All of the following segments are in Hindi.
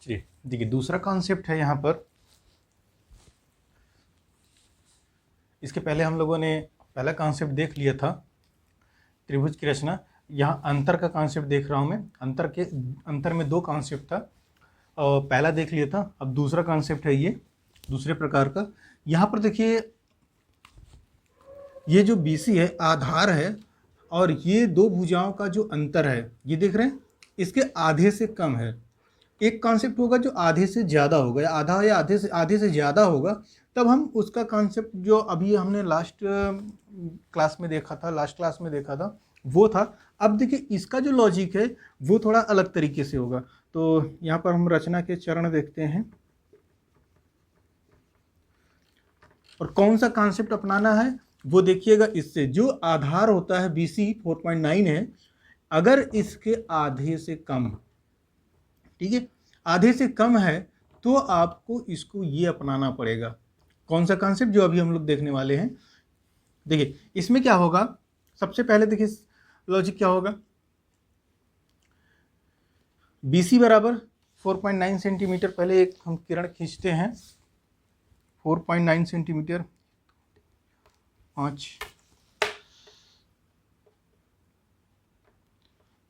चलिए देखिए, दूसरा कॉन्सेप्ट है यहाँ पर। इसके पहले हम लोगों ने पहला कॉन्सेप्ट देख लिया था, त्रिभुज की रचना। यहाँ अंतर का कॉन्सेप्ट देख रहा हूँ मैं। अंतर में दो कॉन्सेप्ट था, और पहला देख लिया था। अब दूसरा कॉन्सेप्ट है ये, दूसरे प्रकार का। यहाँ पर देखिए, ये जो BC है आधार है, और ये दो भुजाओं का जो अंतर है, ये देख रहे हैं, इसके आधे से कम है। एक कॉन्सेप्ट होगा जो आधे से ज़्यादा होगा, या आधा या आधे से ज़्यादा होगा, तब हम उसका कॉन्सेप्ट जो अभी हमने लास्ट क्लास में देखा था, वो था। अब देखिए, इसका जो लॉजिक है वो थोड़ा अलग तरीके से होगा। तो यहाँ पर हम रचना के चरण देखते हैं, और कौन सा कॉन्सेप्ट अपनाना है वो देखिएगा। इससे जो आधार होता है BC 4.9 है, अगर इसके आधे से कम, ठीक है, आधे से कम है, तो आपको इसको ये अपनाना पड़ेगा। कौन सा कॉन्सेप्ट? जो अभी हम लोग देखने वाले हैं। देखिए इसमें क्या होगा, सबसे पहले देखिए लॉजिक क्या होगा। BC बराबर 4.9 सेंटीमीटर, पहले एक हम किरण खींचते हैं। 4.9 सेंटीमीटर, 5,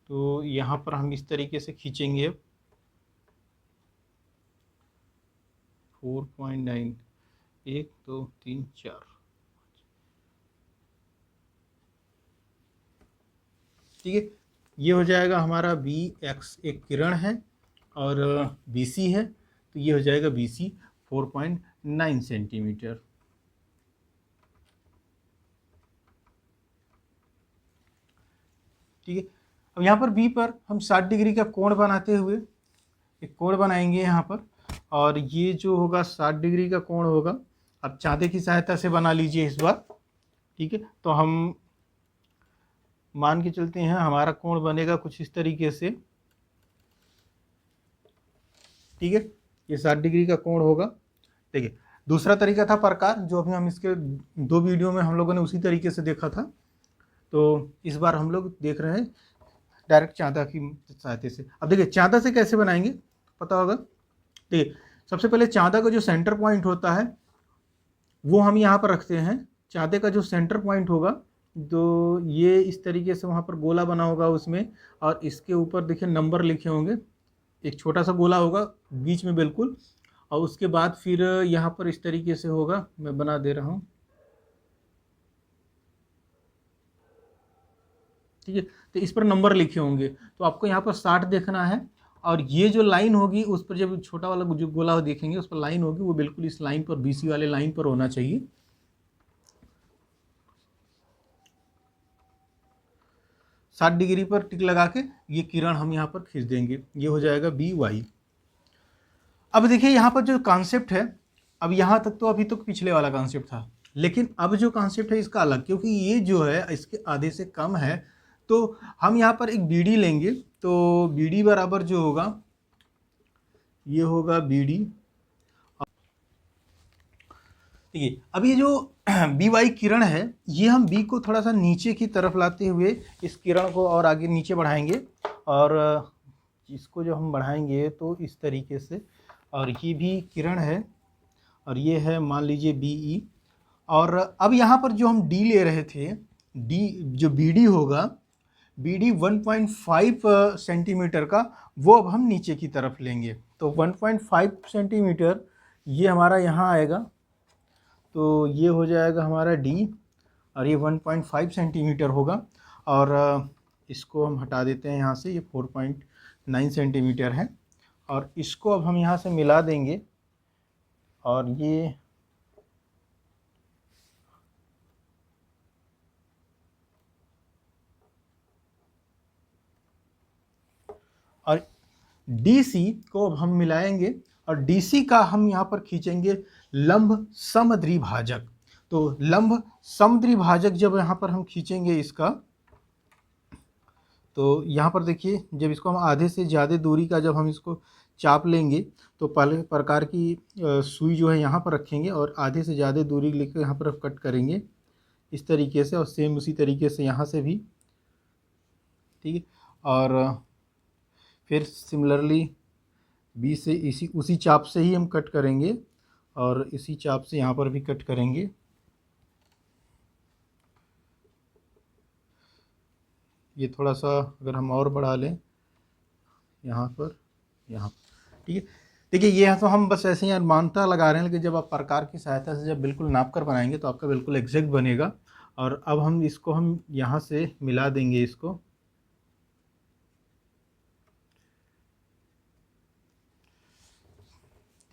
तो यहाँ पर हम इस तरीके से खींचेंगे 4.9, 1 2 3 4, ठीक है। ये हो जाएगा हमारा BX, एक किरण है, और BC है, तो ये हो जाएगा BC 4.9 सेंटीमीटर। ठीक है। अब यहाँ पर B पर हम 60 डिग्री का कोण बनाते हुए एक कोण बनाएंगे यहाँ पर, और ये जो होगा 60 डिग्री का कोण होगा। अब चाँदे की सहायता से बना लीजिए इस बार, ठीक है। तो हम मान के चलते हैं हमारा कोण बनेगा कुछ इस तरीके से, ठीक है। ये 60 डिग्री का कोण होगा। देखिए दूसरा तरीका था प्रकार, जो अभी हम इसके दो वीडियो में हम लोगों ने उसी तरीके से देखा था। तो इस बार हम लोग देख रहे हैं डायरेक्ट चाँदा की सहायता से। अब देखिए चाँदा से कैसे बनाएंगे पता होगा। देखिए सबसे पहले चाँदा का जो सेंटर पॉइंट होता है वो हम यहाँ पर रखते हैं। चाँदे का जो सेंटर पॉइंट होगा, तो ये इस तरीके से वहाँ पर गोला बना होगा उसमें, और इसके ऊपर देखिए नंबर लिखे होंगे। एक छोटा सा गोला होगा बीच में बिल्कुल, और उसके बाद फिर यहाँ पर इस तरीके से होगा, मैं बना दे रहा हूँ, ठीक है। तो इस पर नंबर लिखे होंगे, तो आपको यहाँ पर 60 देखना है, और ये जो लाइन होगी उस पर, जब छोटा वाला जो गोला देखेंगे उस पर लाइन होगी, वो बिल्कुल इस लाइन पर, BC वाले लाइन पर होना चाहिए। 60 डिग्री पर टिक लगा के ये किरण हम यहाँ पर खींच देंगे, ये हो जाएगा BY। अब देखिए यहाँ पर जो कॉन्सेप्ट है, अब यहाँ तक तो अभी तो पिछले वाला कॉन्सेप्ट था, लेकिन अब जो कॉन्सेप्ट है इसका अलग, क्योंकि ये जो है इसके आधे से कम है, तो हम यहाँ पर एक BD लेंगे। तो BD बराबर जो होगा, ये होगा BD, ठीक है। अब ये जो BY किरण है, ये हम B को थोड़ा सा नीचे की तरफ लाते हुए इस किरण को और आगे नीचे बढ़ाएंगे, और इसको जो हम बढ़ाएंगे तो इस तरीके से, और ये भी किरण है, और ये है मान लीजिए BE। और अब यहाँ पर जो हम D ले रहे थे, D जो BD होगा, BD 1.5 सेंटीमीटर का, वो अब हम नीचे की तरफ लेंगे। तो 1.5 सेंटीमीटर ये हमारा यहाँ आएगा, तो ये हो जाएगा हमारा D, और ये 1.5 सेंटीमीटर होगा। और इसको हम हटा देते हैं यहाँ से, ये 4.9 सेंटीमीटर है, और इसको अब हम यहाँ से मिला देंगे, और ये और DC को अब हम मिलाएंगे, और DC का हम यहाँ पर खींचेंगे लंब समद्विभाजक। तो लंब समद्विभाजक जब यहाँ पर हम खींचेंगे इसका, तो यहाँ पर देखिए जब इसको हम आधे से ज़्यादा दूरी का जब हम इसको चाप लेंगे, तो पहले प्रकार की सुई जो है यहाँ पर रखेंगे, और आधे से ज़्यादा दूरी लेकर यहाँ पर कट करेंगे इस तरीके से, और सेम उसी तरीके से यहाँ से भी, ठीक है। और फिर सिमिलरली बी से इसी उसी चाप से ही हम कट करेंगे और इसी चाप से यहाँ पर भी कट करेंगे। ये थोड़ा सा अगर हम और बढ़ा लें यहाँ पर, यहाँ, ठीक है। देखिए ये तो हम बस ऐसे ही अनुमानता लगा रहे हैं, लेकिन जब आप प्रकार की सहायता से जब बिल्कुल नाप कर बनाएंगे तो आपका बिल्कुल एग्जैक्ट बनेगा। और अब हम इसको हम यहाँ से मिला देंगे इसको,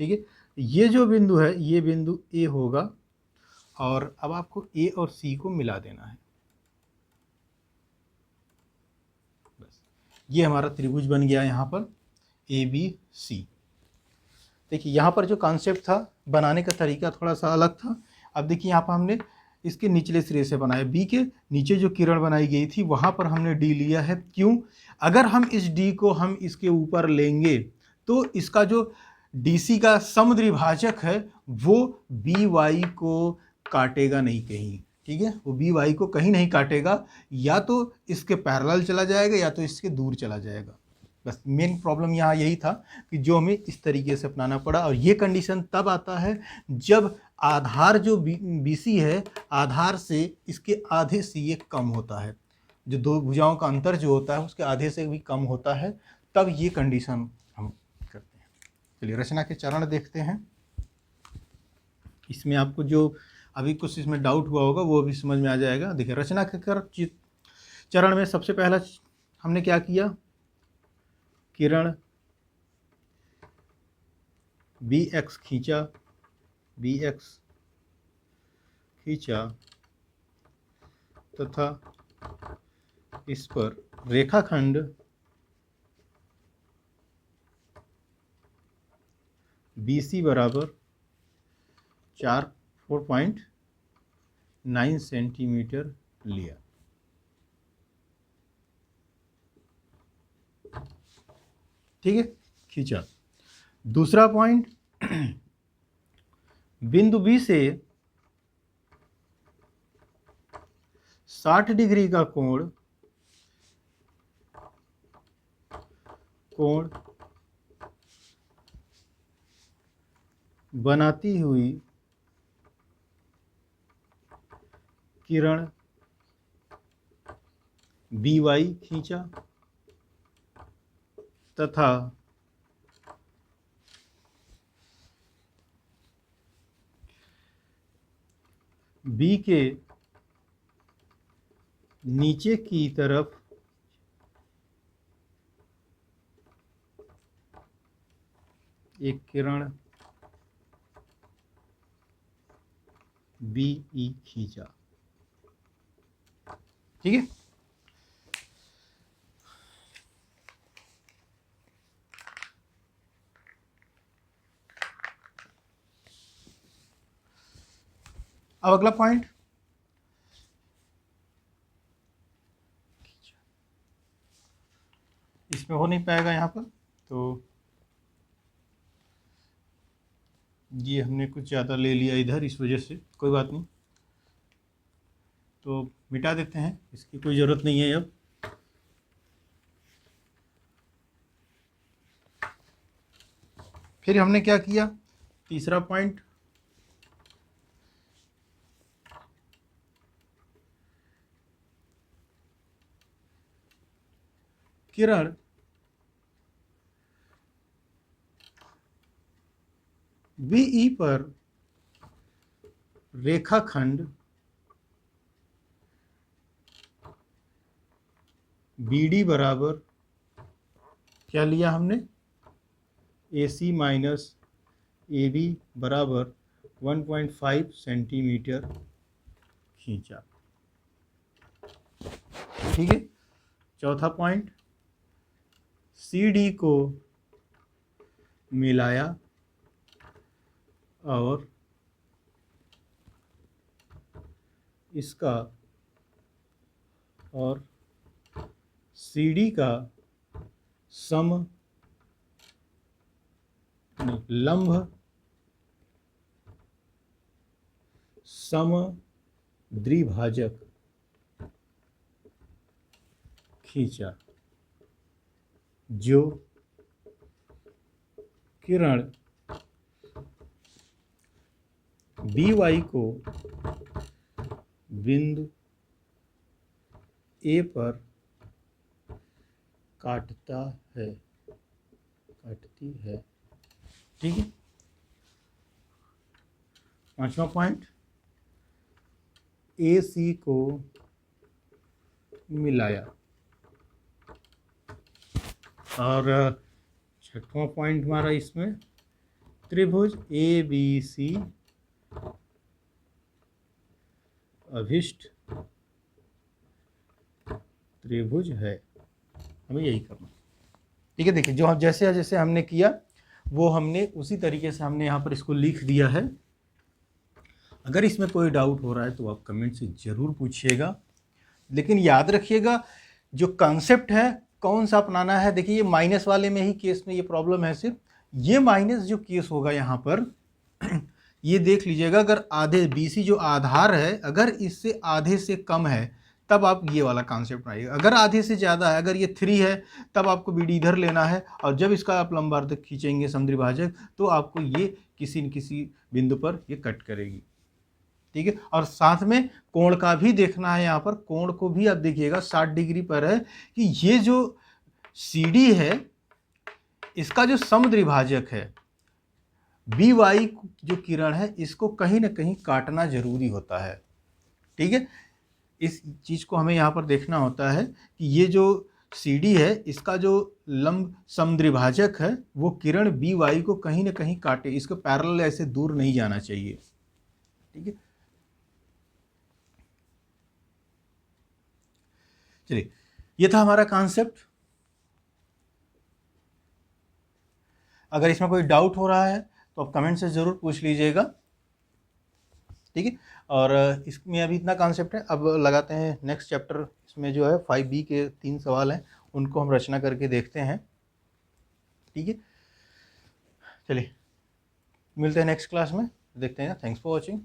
ठीक है। ये जो बिंदु है ये बिंदु ए होगा और अब आपको ए और सी को मिला देना है। बस ये हमारा त्रिभुज बन गया यहाँ पर ए बी सी। देखिए यहाँ पर जो कॉन्सेप्ट था बनाने का तरीका थोड़ा सा अलग था। अब देखिए यहाँ पर हमने इसके निचले सिरे से बनाया, बी के नीचे जो किरण बनाई गई थी वहाँ पर हमने डी लिया है। क्यों? अगर हम इस डी को हम इसके ऊपर लेंगे तो इसका जो डीसी का समद्विभाजक है वो बी वाई को काटेगा नहीं कहीं, ठीक है। वो बी वाई को कहीं नहीं काटेगा, या तो इसके पैरेलल चला जाएगा या तो इसके दूर चला जाएगा। बस मेन प्रॉब्लम यहाँ यही था कि जो हमें इस तरीके से अपनाना पड़ा। और ये कंडीशन तब आता है जब आधार जो BC है आधार से इसके आधे से ये कम होता है, जो दो भुजाओं का अंतर जो होता है उसके आधे से भी कम होता है, तब ये कंडीशन हम करते हैं। चलिए रचना के चरण देखते हैं। इसमें आपको जो अभी कुछ इसमें डाउट हुआ होगा वो भी समझ में आ जाएगा। देखिए रचना के चरण में सबसे पहला हमने क्या किया, किरण BX खींचा, BX खींचा तथा इस पर रेखाखंड BC बराबर 4.9 सेंटीमीटर लिया। ठीक है, खींचा। दूसरा पॉइंट, बिंदु बी से 60 डिग्री का कोण बनाती हुई किरण BY खींचा तथा बी के नीचे की तरफ एक किरण BE खींचा। ठीक है, अब अगला पॉइंट, इसमें हो नहीं पाएगा यहाँ पर, तो ये हमने कुछ ज़्यादा ले लिया इधर, इस वजह से कोई बात नहीं, तो मिटा देते हैं, इसकी कोई ज़रूरत नहीं है अब। फिर हमने क्या किया, तीसरा पॉइंट, किरण BE पर रेखाखंड BD बराबर क्या लिया हमने, AC माइनस AB बराबर 1.5 सेंटीमीटर खींचा। ठीक है, चौथा पॉइंट, CD को मिलाया और इसका और CD का लंब समद्विभाजक खींचा, जो किरण बी वाई को बिंदु ए पर काटती है। ठीक है। 5वां पॉइंट, ए सी को मिलाया। और 6वां पॉइंट हमारा इसमें, त्रिभुज ए बी सी अभिष्ट त्रिभुज है। हमें यही करना। ठीक है। देखिए, जो जैसे जैसे हमने किया वो हमने उसी तरीके से हमने यहाँ पर इसको लिख दिया है। अगर इसमें कोई डाउट हो रहा है तो आप कमेंट से ज़रूर पूछिएगा, लेकिन याद रखिएगा जो कॉन्सेप्ट है कौन सा अपनाना है। देखिए, ये माइनस वाले में ही केस में ये प्रॉब्लम है। सिर्फ ये माइनस जो केस होगा यहाँ पर ये देख लीजिएगा, अगर आधे BC जो आधार है अगर इससे आधे से कम है तब आप ये वाला कॉन्सेप्ट बनाइएगा। अगर आधे से ज़्यादा है, अगर ये 3 है तब आपको BD इधर लेना है, और जब इसका आप लंबार्धक खींचेंगे समद्विभाजक तो आपको ये किसी न किसी बिंदु पर ये कट करेगी। ठीक है। और साथ में कोण का भी देखना है। यहाँ पर कोण को भी आप देखिएगा 60 डिग्री पर है कि ये जो CD है इसका जो समद्विभाजक है BY जो किरण है इसको कहीं ना कहीं काटना जरूरी होता है। ठीक है। इस चीज को हमें यहाँ पर देखना होता है कि ये जो CD है इसका जो लंब समद्विभाजक है वो किरण BY को कहीं ना कहीं काटे, इसको पैरेलल ऐसे दूर नहीं जाना चाहिए। ठीक है। चलिए, ये था हमारा कॉन्सेप्ट। अगर इसमें कोई डाउट हो रहा है तो आप कमेंट से ज़रूर पूछ लीजिएगा। ठीक है। और इसमें अभी इतना कॉन्सेप्ट है। अब लगाते हैं नेक्स्ट चैप्टर। इसमें जो है 5B के 3 सवाल हैं, उनको हम रचना करके देखते हैं। ठीक है। चलिए, मिलते हैं नेक्स्ट क्लास में, देखते हैं। Thanks for watching.